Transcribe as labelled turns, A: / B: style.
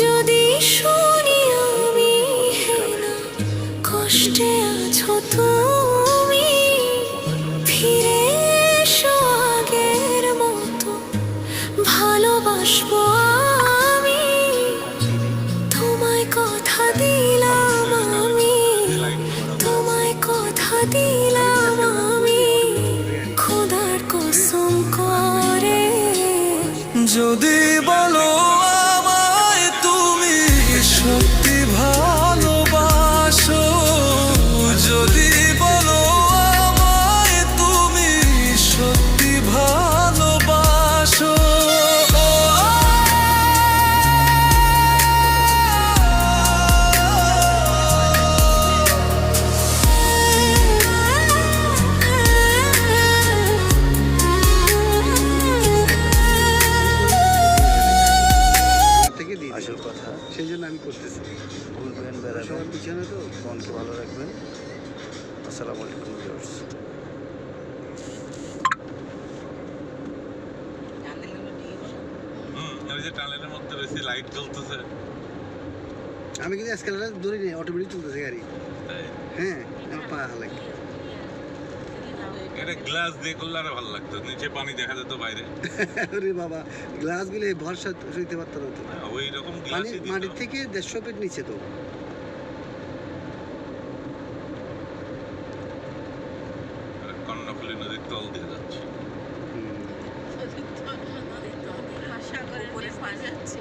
A: যদি শুনি আমি না কষ্টে আছো তুমি, ফিরে এসো আগের মতো ভালোবাসবো আমি। তোমায় কথা দিলাম আমি, তোমায় কথা দিলাম আমি, খোদার কসম করে।
B: যদি বলো আমায় তুমি সত্যি ভালোবাসো, যদি বলো আমায় তুমি সত্যি ভালোবাসো,
C: আসল কথা
D: সেই জন্য আমি করতেছি।
C: ঘুরবেন, বেড়াবেন,
D: সবার পিছনে তো
C: মনকে ভালো রাখবেন। আসসালামু আলাইকুম ভিউয়ার্স।
E: ওই যে টানেলের মধ্যে বেশি লাইট জ্বলতেছে।
D: আমি কিন্তু এসকেলেটার দৌড়ি নেই, অটোমেটিক চলতেছে গাড়ি।
E: তাই
D: হ্যাঁ, আমার পা হালাকি।
E: এটা গ্লাস দিয়ে করলে আরো ভালো লাগতো, নিচে পানি দেখা যেত বাইরে।
D: আরে বাবা, গ্লাসগুলো ভরসা সইতে পারতো না তো।
E: ওই রকম
D: পানি
E: গ্লাসই দিত।
D: মাটির থেকে 150 ফিট নিচে তো।
E: কর্ণফুলী নদীর তল দিয়ে যাচ্ছে।
D: হুম।
F: সাগরের পানি যাচ্ছে।